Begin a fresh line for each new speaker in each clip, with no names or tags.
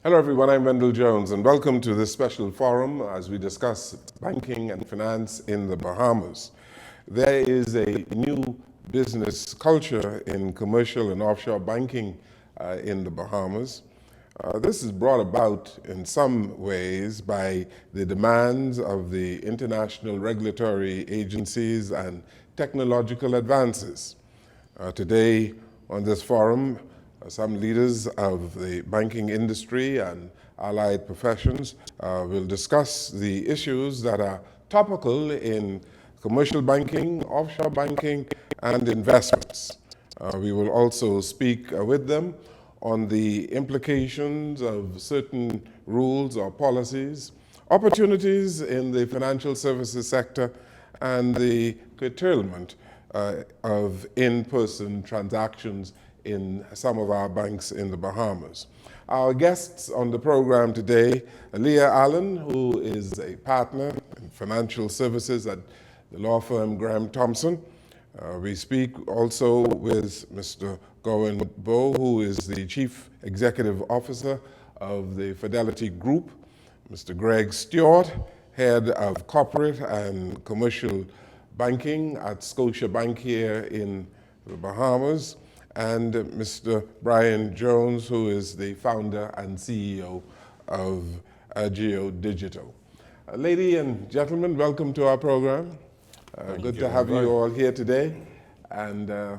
Hello everyone, I'm Wendell Jones and welcome to this special forum as we discuss banking and finance in the Bahamas. There is a new business culture in commercial and offshore banking in the Bahamas. This is brought about in some ways by the demands of the international regulatory agencies and technological advances. Today on this forum, some leaders of the banking industry and allied professions will discuss the issues that are topical in commercial banking, offshore banking, and investments. We will also speak with them on the implications of certain rules or policies, opportunities in the financial services sector, and the curtailment of in-person transactions in some of our banks in the Bahamas. Our guests on the program today, Leah Allen, who is a partner in financial services at the law firm Graham Thompson. We speak also with Mr. Gowen Bowe, who is the Chief Executive Officer of the Fidelity Group, Mr. Greg Stewart, Head of Corporate and Commercial Banking at Scotiabank here in the Bahamas, and Mr. Brian Jones, who is the founder and CEO of Ageo Digital. Ladies and gentlemen, welcome to our program. Good to have you all here today. And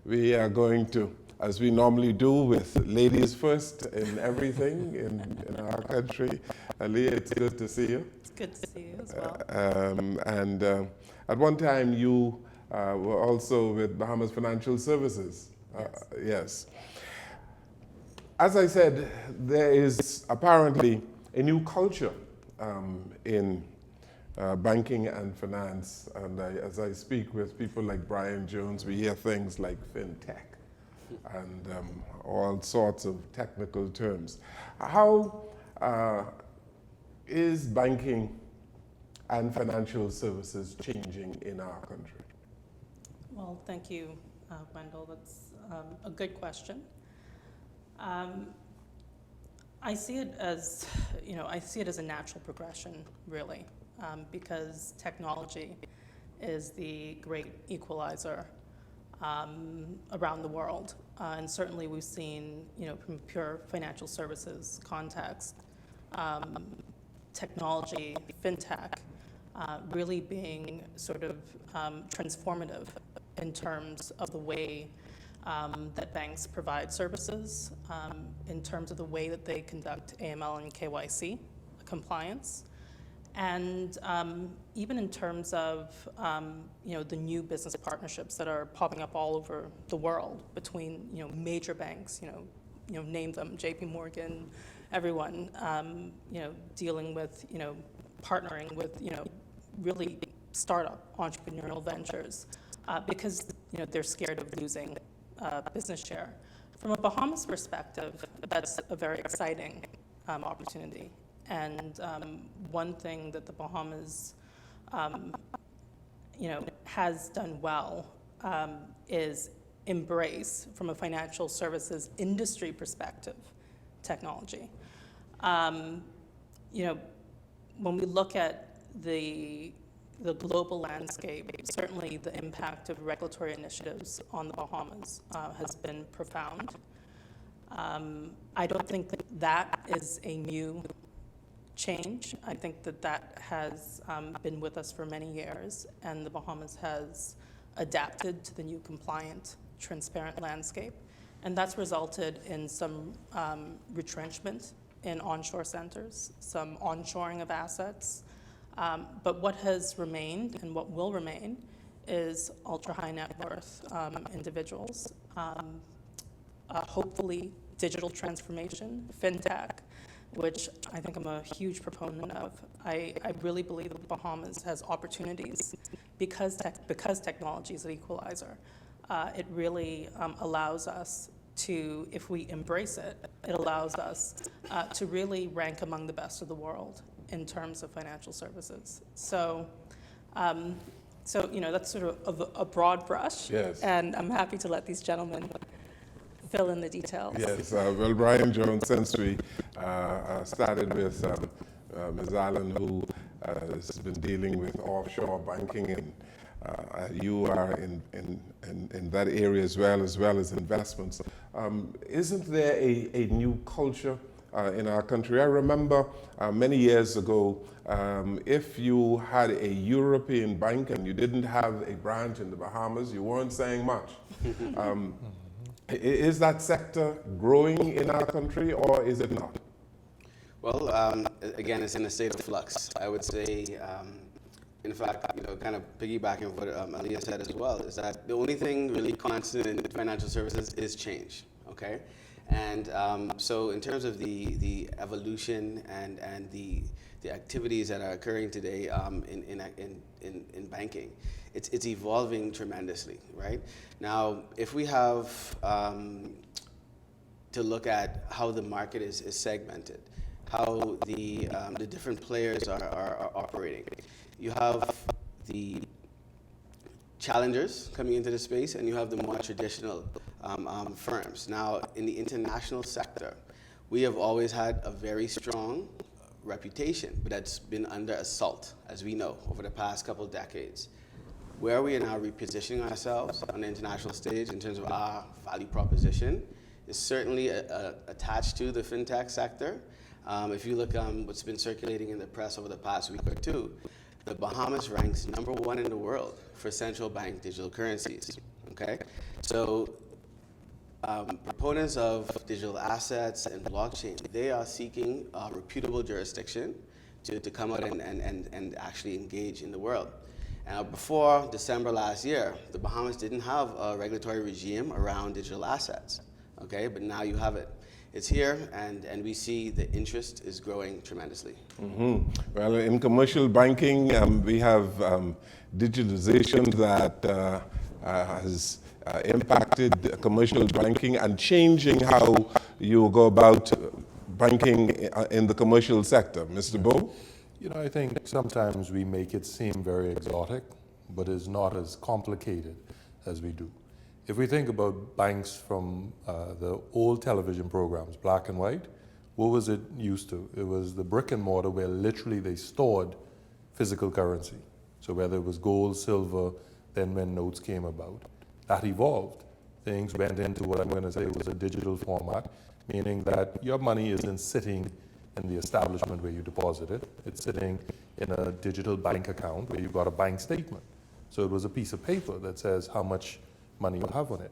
we are going to, as we normally do with ladies first in everything in our country. Leah, it's good to see you.
It's good to see you as well.
At one time, you were also with Bahamas Financial Services. Yes. As I said, there is apparently a new culture in banking and finance. And as I speak with people like Brian Jones, we hear things like fintech and all sorts of technical terms. How is banking and financial services changing in our country?
Well, thank you, Wendell. That's a good question. I see it as, a natural progression, really, because technology is the great equalizer around the world. And certainly we've seen, from pure financial services context, technology, fintech, really being sort of transformative in terms of the way that banks provide services, in terms of the way that they conduct AML and KYC compliance, and even in terms of the new business partnerships that are popping up all over the world between major banks, name them, J.P. Morgan, everyone, dealing with partnering with really startup entrepreneurial ventures because they're scared of losing business share. From a Bahamas perspective, that's a very exciting opportunity. And one thing that the Bahamas, has done well is embrace, from a financial services industry perspective, technology. When we look at the global landscape, certainly the impact of regulatory initiatives on the Bahamas has been profound. I don't think that is a new change. I think that has been with us for many years, and the Bahamas has adapted to the new compliant, transparent landscape. And that's resulted in some retrenchment in onshore centers, some onshoring of assets. But what has remained and what will remain is ultra-high net worth individuals, hopefully digital transformation, fintech, which I think I'm a huge proponent of. I really believe that the Bahamas has opportunities because technology is an equalizer. It really allows us to, if we embrace it, it allows us to really rank among the best of the world in terms of financial services. So that's sort of a broad brush.
Yes.
And I'm happy to let these gentlemen fill in the details.
Yes, well, Brian Jones, since we started with Ms. Allen, who has been dealing with offshore banking, and you are in that area as well as investments. Isn't there a new culture in our country? I remember many years ago, if you had a European bank and you didn't have a branch in the Bahamas, you weren't saying much. Is that sector growing in our country, or is it not?
Well, again, it's in a state of flux. I would say, in fact, kind of piggybacking what Aliyah said as well, is that the only thing really constant in financial services is change, okay? And so in terms of the evolution and the activities that are occurring today in banking, it's evolving tremendously, right? Now, if we have to look at how the market is segmented, how the different players are operating. You have the challengers coming into the space, and you have the more traditional firms. Now, in the international sector, we have always had a very strong reputation, but that's been under assault, as we know, over the past couple of decades. Where we are now repositioning ourselves on the international stage in terms of our value proposition is certainly attached to the fintech sector. If you look what's been circulating in the press over the past week or two, the Bahamas ranks #1 in the world for central bank digital currencies, okay? So proponents of digital assets and blockchain, they are seeking a reputable jurisdiction to come out and actually engage in the world. Before December last year, the Bahamas didn't have a regulatory regime around digital assets, okay? But now you have it. It's here, and we see the interest is growing tremendously.
Mm-hmm. Well, in commercial banking, we have digitalization that has impacted commercial banking and changing how you go about banking in the commercial sector. Mr. Bo?
I think sometimes we make it seem very exotic, but it's not as complicated as we do. If we think about banks from the old television programs, black and white, what was it used to? It was the brick and mortar where literally they stored physical currency. So whether it was gold, silver, then when notes came about, that evolved. Things went into what I'm going to say was a digital format, meaning that your money isn't sitting in the establishment where you deposit it. It's sitting in a digital bank account where you've got a bank statement. So it was a piece of paper that says how much money you have on it.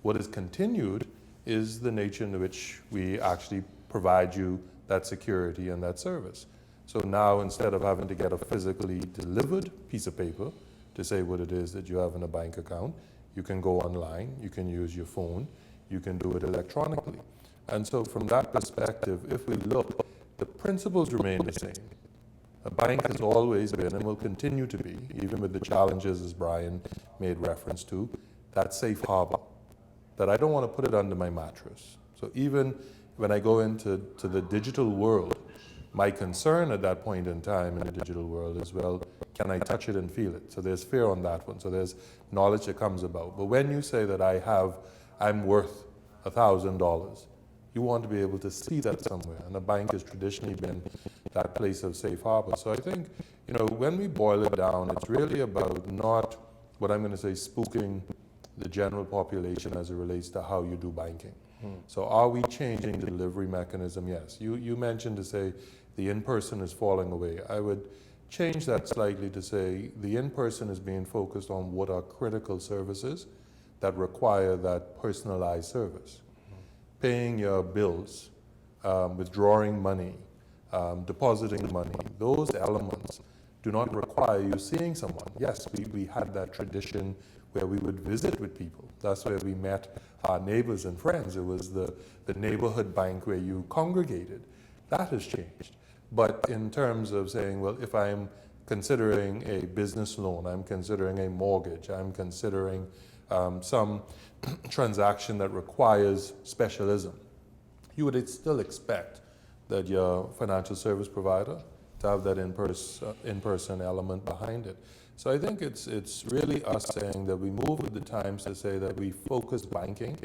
What is continued is the nature in which we actually provide you that security and that service. So now, instead of having to get a physically delivered piece of paper to say what it is that you have in a bank account, you can go online, you can use your phone, you can do it electronically. And so from that perspective, if we look, the principles remain the same. A bank has always been and will continue to be, even with the challenges as Brian made reference to, that safe harbor, that I don't want to put it under my mattress. So even when I go into the digital world, my concern at that point in time in the digital world is, well, can I touch it and feel it? So there's fear on that one. So there's knowledge that comes about. But when you say that I'm worth $1,000, you want to be able to see that somewhere. And a bank has traditionally been that place of safe harbor. So I think, when we boil it down, it's really about not what I'm going to say spooking the general population as it relates to how you do banking. So are we changing the delivery mechanism? Yes. You mentioned to say the in-person is falling away. I would change that slightly to say the in-person is being focused on what are critical services that require that personalized service. Paying your bills, withdrawing money, depositing money, those elements do not require you seeing someone. Yes, we had that tradition where we would visit with people. That's where we met our neighbors and friends. It was the neighborhood bank where you congregated. That has changed. But in terms of saying, well, if I'm considering a business loan, I'm considering a mortgage, I'm considering some transaction that requires specialism, you would still expect that your financial service provider to have that in-person element behind it. So I think it's really us saying that we move with the times to say that we focus banking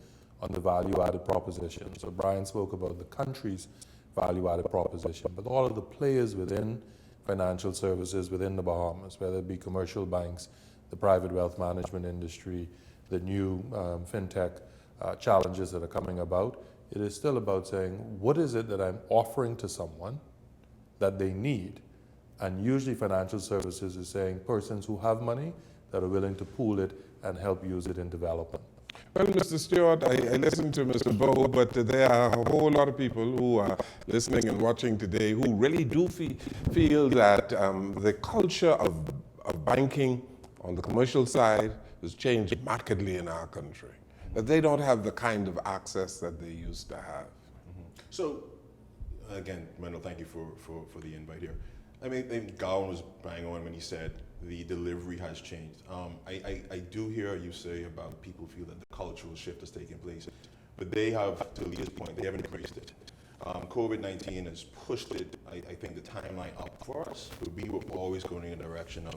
on the value-added proposition. So Brian spoke about the country's value-added proposition, but all of the players within financial services within the Bahamas, whether it be commercial banks, the private wealth management industry, the new fintech challenges that are coming about, it is still about saying, what is it that I'm offering to someone that they need? And usually financial services is saying persons who have money that are willing to pool it and help use it in development.
Well, Mr. Stewart, I listened to Mr. Bowe, but there are a whole lot of people who are listening and watching today who really do feel that the culture of banking on the commercial side has changed markedly in our country, that they don't have the kind of access that they used to have.
So, again, Mendel, thank you for the invite here. I mean, Gowan was bang on when he said the delivery has changed. I do hear you say about people feel that the cultural shift has taken place, but they have, to Leah's point, they haven't embraced it. COVID-19 has pushed it, I think, the timeline up for us, but we were always going in the direction of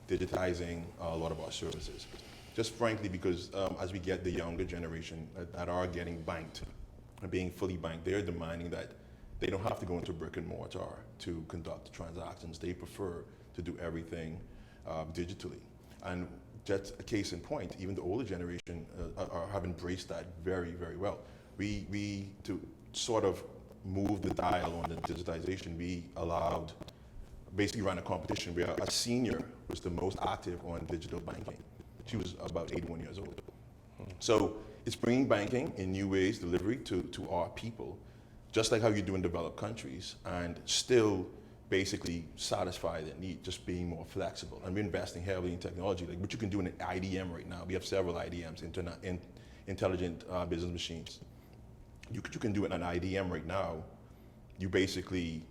digitizing a lot of our services. Just frankly, because as we get the younger generation that are getting banked, and being fully banked, they're demanding that they don't have to go into brick and mortar to conduct transactions. They prefer to do everything digitally. And just a case in point, even the older generation have embraced that very, very well. We to sort of move the dial on the digitization, we basically ran a competition where a senior was the most active on digital banking. She was about 81 years old. So it's bringing banking in new ways, delivery to our people, just like how you do in developed countries, and still basically satisfy their need, just being more flexible. And we're investing heavily in technology, like what you can do in an IDM right now. We have several IDMs, intelligent business machines. You can do it in an IDM right now. You basically,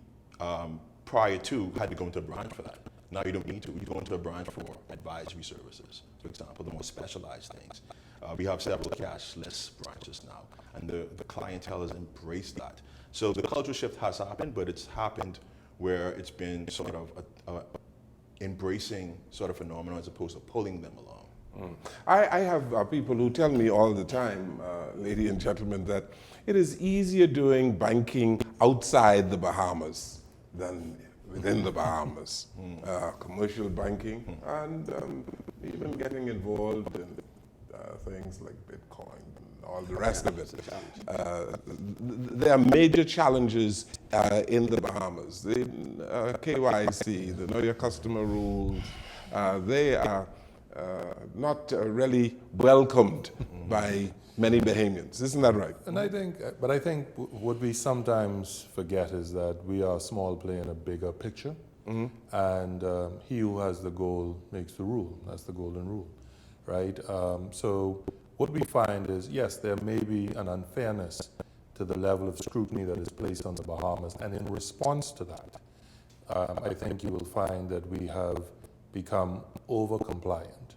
prior to, had to go into a branch for that. Now you don't need to. You go into a branch for advisory services, for example, the more specialized things. We have several cashless branches now, and the clientele has embraced that. So the cultural shift has happened, but it's happened where it's been sort of a embracing sort of phenomenon as opposed to pulling them along.
I have people who tell me all the time, ladies and gentlemen, that it is easier doing banking outside the Bahamas than within the Bahamas. Commercial banking and even getting involved in things like Bitcoin and all the rest of it. There are major challenges in the Bahamas. The KYC, the Know Your Customer rules, they are not really welcomed by many Bahamians. Isn't that right?
And I think what we sometimes forget is that we are a small play in a bigger picture. And he who has the goal makes the rule. That's the golden rule, right? So what we find is, yes, there may be an unfairness to the level of scrutiny that is placed on the Bahamas. And in response to that, I think you will find that we have become over-compliant.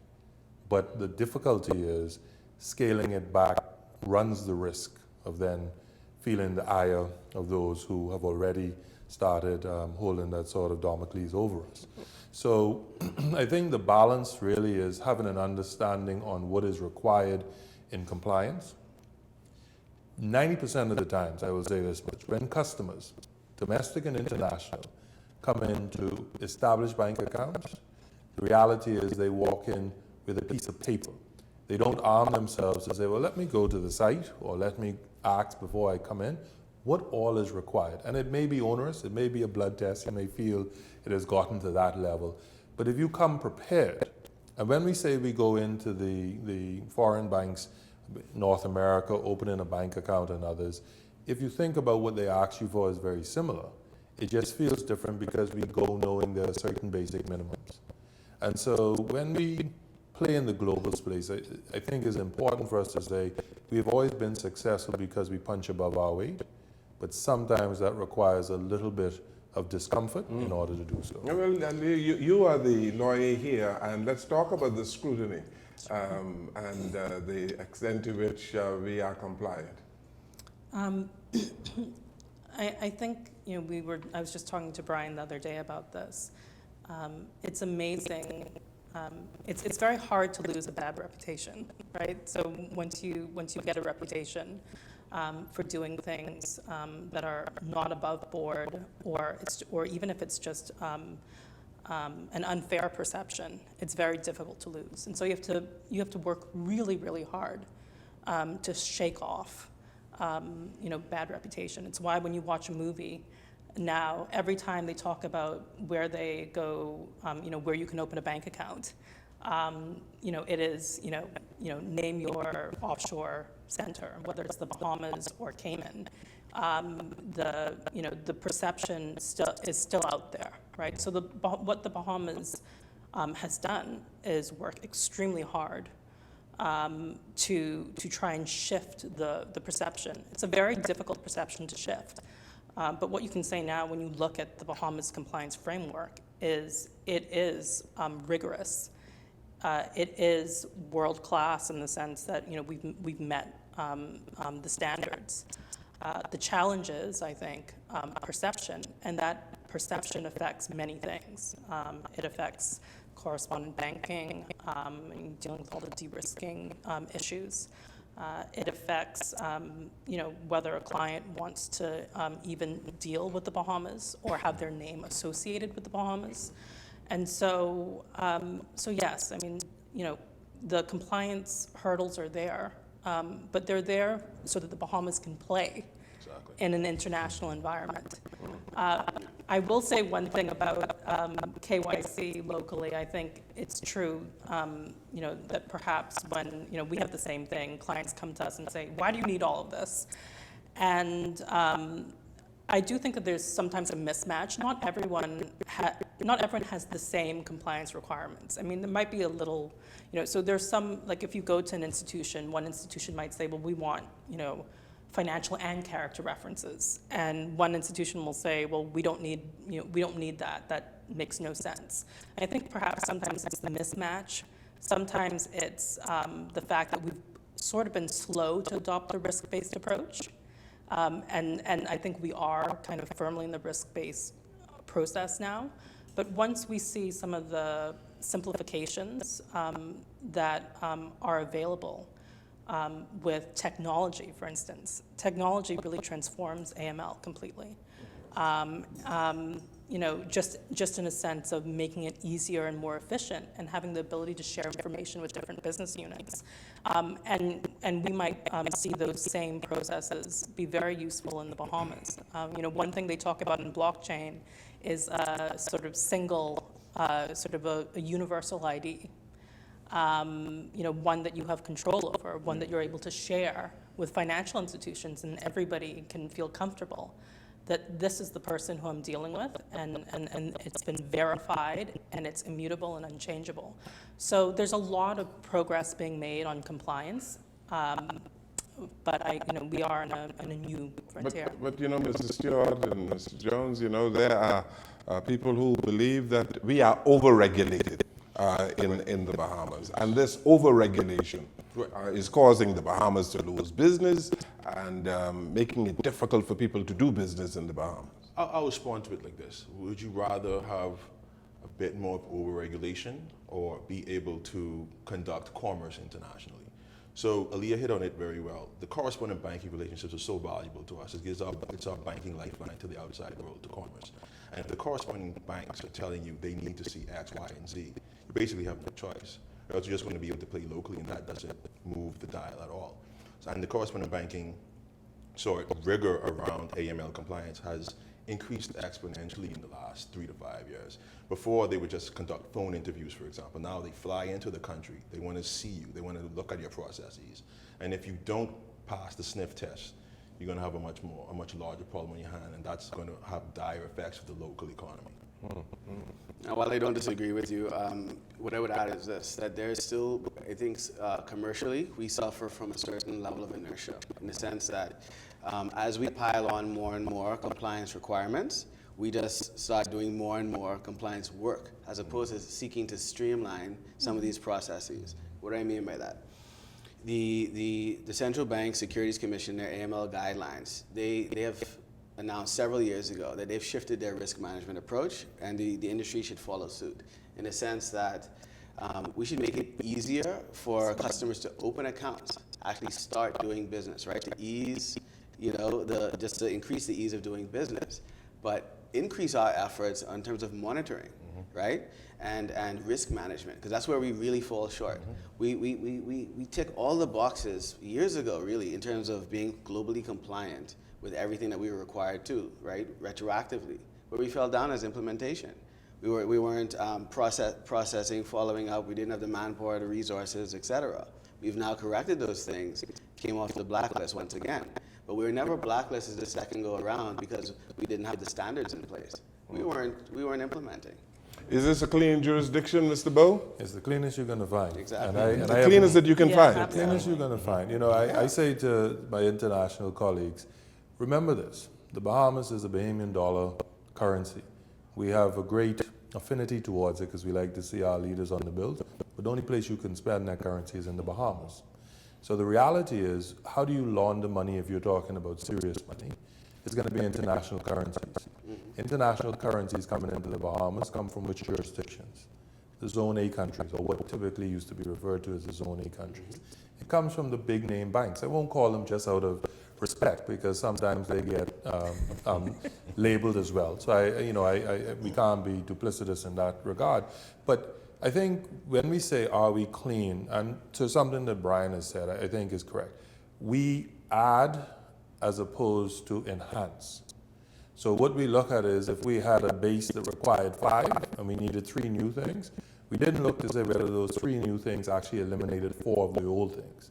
But the difficulty is scaling it back runs the risk of then feeling the ire of those who have already started holding that sort of Damocles over us. So I think the balance really is having an understanding on what is required in compliance. 90% of the times, I will say this much, when customers, domestic and international, come in to establish bank accounts, the reality is they walk in with a piece of paper. They don't arm themselves to say, well, let me go to the site or let me ask before I come in. What all is required? And it may be onerous, it may be a blood test, you may feel it has gotten to that level. But if you come prepared, and when we say we go into the foreign banks, North America, opening a bank account and others, if you think about what they ask you for is very similar. It just feels different because we go knowing there are certain basic minimums. And so when we play in the global space, I think it's important for us to say we've always been successful because we punch above our weight, but sometimes that requires a little bit of discomfort in order to do so.
Well, you are the lawyer here, and let's talk about the scrutiny and the extent to which we are compliant.
I think, you know, I was just talking to Brian the other day about this. It's amazing It's very hard to lose a bad reputation, right? So once you get a reputation for doing things that are not above board, or even if it's just an unfair perception, it's very difficult to lose. And so you have to work really, really hard to shake off bad reputation. It's why when you watch a movie now, every time they talk about where they go, where you can open a bank account, it is, name your offshore center, whether it's the Bahamas or Cayman. The perception is still out there, right? So what the Bahamas has done is work extremely hard to try and shift the perception. It's a very difficult perception to shift. But what you can say now when you look at the Bahamas compliance framework is it is rigorous. It is world-class in the sense that we've met the standards. The challenge is, I think, perception, and that perception affects many things. It affects correspondent banking, and dealing with all the de-risking issues. It affects, whether a client wants to even deal with the Bahamas or have their name associated with the Bahamas. And so yes, the compliance hurdles are there, but they're there so that the Bahamas can play in an international environment. I will say one thing about KYC locally. I think it's true, that perhaps when, we have the same thing, clients come to us and say, why do you need all of this? And I do think that there's sometimes a mismatch. Not everyone has the same compliance requirements. There might be a little, so there's some, like if you go to an institution, one institution might say, well, we want, financial and character references. And one institution will say, well, we don't need that. That makes no sense. And I think perhaps sometimes it's the mismatch. Sometimes it's the fact that we've sort of been slow to adopt the risk-based approach. And I think we are kind of firmly in the risk-based process now. But once we see some of the simplifications that are available with technology, for instance, technology really transforms AML completely. Just in a sense of making it easier and more efficient and having the ability to share information with different business units. And we might see those same processes be very useful in the Bahamas. One thing they talk about in blockchain is a sort of single, a universal ID. One that you have control over, one that you're able to share with financial institutions, and everybody can feel comfortable that this is the person who I'm dealing with, and it's been verified, and it's immutable and unchangeable. So there's a lot of progress being made on compliance, but we are in a new frontier.
But Mrs. Stewart and Mr. Jones, there are people who believe that we are over-regulated in the Bahamas, and this over-regulation is causing the Bahamas to lose business and making it difficult for people to do business in the Bahamas.
I'll respond to it like this. Would you rather have a bit more of over-regulation or be able to conduct commerce internationally? So Aaliyah hit on it very well. The correspondent banking relationships are so valuable to us. It's our banking lifeline to the outside world, to commerce. And if the corresponding banks are telling you they need to see X, Y, and Z, you basically have no choice. Or else you're just going to be able to play locally, and that doesn't move the dial at all. So, and the correspondent banking rigor around AML compliance has increased exponentially in the last 3 to 5 years. Before, they would just conduct phone interviews, for example. Now they fly into the country. They want to see you. They want to look at your processes. And if you don't pass the sniff test, you're going to have a much larger problem on your hand, and that's going to have dire effects for the local economy.
Now, while I don't disagree with you, what I would add is this, that there's still, I think, commercially, we suffer from a certain level of inertia, in the sense that as we pile on more and more compliance requirements, we just start doing more and more compliance work, as opposed to seeking to streamline some of these processes. What do I mean by that? The Central Bank Securities Commission, their AML guidelines, they have announced several years ago that they've shifted their risk management approach, and the industry should follow suit, in the sense that we should make it easier for customers to open accounts, actually start doing business, right? To ease, just to increase the ease of doing business, but increase our efforts in terms of monitoring, right? And risk management, because that's where we really fall short. We tick all the boxes years ago, really, in terms of being globally compliant with everything that we were required to, right? Retroactively. Where we fell down as implementation. We weren't processing, following up. We didn't have the manpower, the resources, et cetera. We've now corrected those things, came off the blacklist once again. But we were never blacklisted the second go around because we didn't have the standards in place. We weren't implementing.
Is this a clean jurisdiction, Mr. Bowe?
It's the cleanest you're going to find.
Exactly.
The cleanest that you can find.
The cleanest you're going to find. I say to my international colleagues, remember this, the Bahamas is a Bahamian dollar currency. We have a great affinity towards it because we like to see our leaders on the bills, but the only place you can spend that currency is in the Bahamas. So the reality is, how do you launder money if you're talking about serious money? It's going to be international currencies. International currencies coming into the Bahamas come from which jurisdictions? The Zone A countries, or what typically used to be referred to as the Zone A countries. It comes from the big name banks. I won't call them just out of respect because sometimes they get labeled as well. So we can't be duplicitous in that regard. But I think when we say, are we clean, and to something that Brian has said, I think is correct. We add as opposed to enhance. So what we look at is if we had a base that required 5 and we needed 3 new things, we didn't look to say whether those 3 new things actually eliminated 4 of the old things.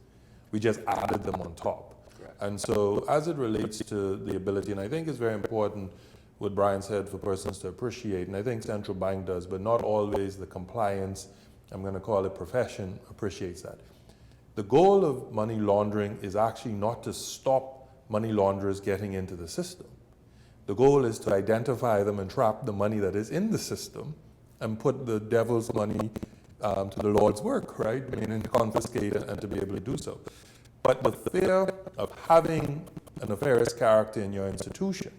We just added them on top. Correct. And so as it relates to the ability, and I think it's very important what Brian said for persons to appreciate, and I think central bank does, but not always the compliance, I'm going to call it profession, appreciates that. The goal of money laundering is actually not to stop money launderers getting into the system. The goal is to identify them and trap the money that is in the system and put the devil's money to the Lord's work, right? Meaning confiscate and to be able to do so. But the fear of having a nefarious character in your institution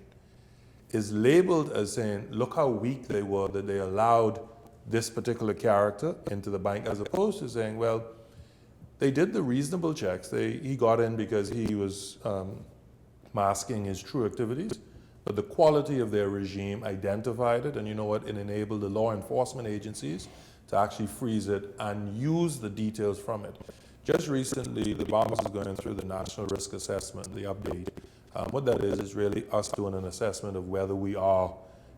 is labeled as saying, look how weak they were that they allowed this particular character into the bank, as opposed to saying, well, they did the reasonable checks. He got in because he was masking his true activities, but the quality of their regime identified it, and you know what, it enabled the law enforcement agencies to actually freeze it and use the details from it. Just recently, the Bahamas is going through the National Risk Assessment, the update. What that is really us doing an assessment of whether we are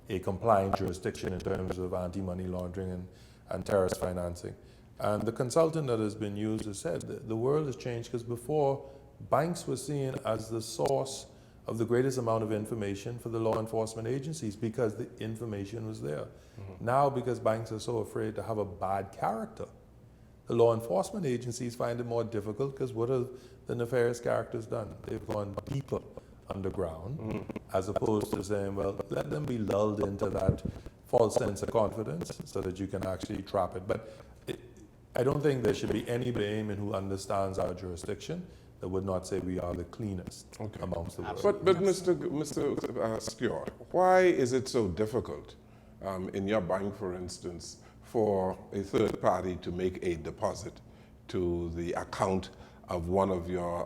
a compliant jurisdiction in terms of anti-money laundering and terrorist financing. And the consultant that has been used has said that the world has changed because before, banks were seen as the source of the greatest amount of information for the law enforcement agencies because the information was there. Now, because banks are so afraid to have a bad character, the law enforcement agencies find it more difficult because what have the nefarious characters done? They've gone deeper underground as opposed to saying, well, let them be lulled into that false sense of confidence so that you can actually trap it. But I don't think there should be any Bahamian who understands our jurisdiction that would not say we are the cleanest amongst the world.
But Mr. Stewart, why is it so difficult in your bank, for instance, for a third party to make a deposit to the account of one of your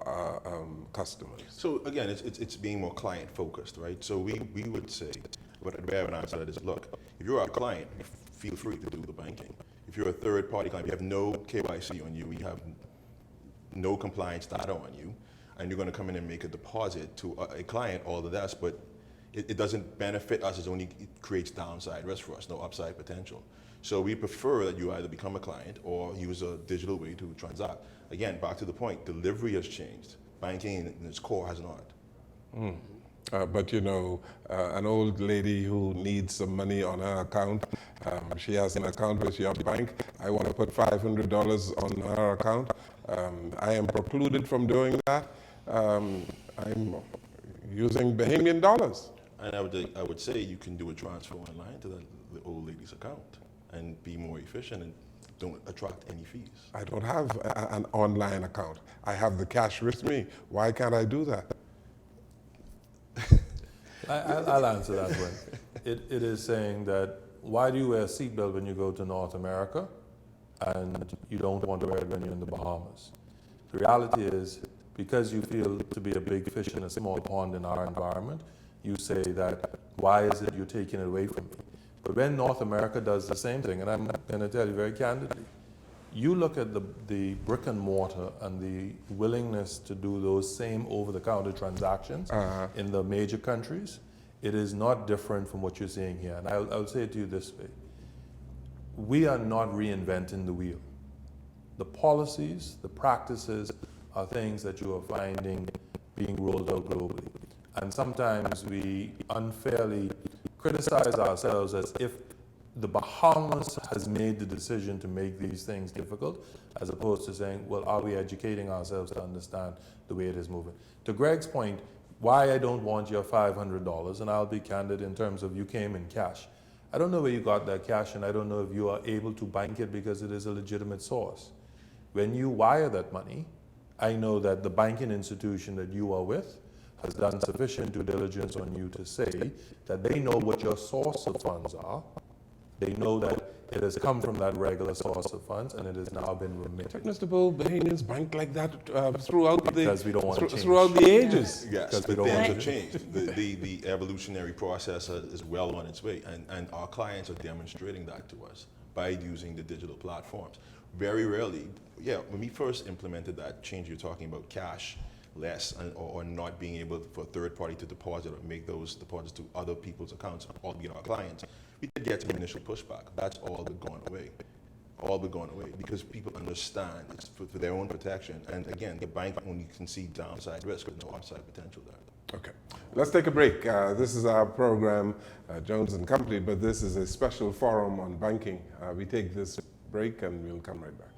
customers?
So again, it's being more client focused, right? So we would say, what we have an answer that is, look, if you're our client, feel free to do the banking. If you're a third party client, you have no KYC on you, we have no compliance data on you, and you're going to come in and make a deposit to a client, all of that, but it doesn't benefit us, it creates downside risk for us, no upside potential. So we prefer that you either become a client or use a digital way to transact. Again, back to the point, delivery has changed. Banking in its core has not.
But you know, an old lady who needs some money on her account, she has an account with your bank. I want to put $500 on her account. I am precluded from doing that. I'm using Bahamian dollars.
And I would say you can do a transfer online to the old lady's account and be more efficient and don't attract any fees.
I don't have an online account. I have the cash with me. Why can't I do that?
I'll answer that one. It is saying that why do you wear a seatbelt when you go to North America and you don't want to wear it when you're in the Bahamas. The reality is, because you feel to be a big fish in a small pond in our environment, you say that, why is it you're taking it away from me? But when North America does the same thing, and I'm going to tell you very candidly, you look at the brick and mortar and the willingness to do those same over-the-counter transactions in the major countries, it is not different from what you're seeing here. And I'll say it to you this way. We are not reinventing the wheel. The policies, the practices are things that you are finding being rolled out globally. And sometimes we unfairly criticize ourselves as if the Bahamas has made the decision to make these things difficult, as opposed to saying, well, are we educating ourselves to understand the way it is moving? To Greg's point, why I don't want your $500, and I'll be candid in terms of you came in cash. I don't know where you got that cash, and I don't know if you are able to bank it because it is a legitimate source. When you wire that money, I know that the banking institution that you are with has done sufficient due diligence on you to say that they know what your source of funds are. They know that it has come from that regular source of funds and it has now been remitted.
Mr. Bull, Bahamians bank like that throughout
Because we don't want to change.
throughout the ages.
Yes,
Because we
but
don't want
things
to
have changed. The evolutionary process is well on its way, and our clients are demonstrating that to us by using the digital platforms. Very rarely, when we first implemented that change, you're talking about cash less or not being able for a third party to deposit or make those deposits to other people's accounts, albeit our clients. We did get some initial pushback. That's all but gone away. All but gone away because people understand it's for their own protection. And again, the bank only can see downside risk with no upside potential there.
Okay, let's take a break. This is our program, Jones and Company, but this is a special forum on banking. We take this break and we'll come right back.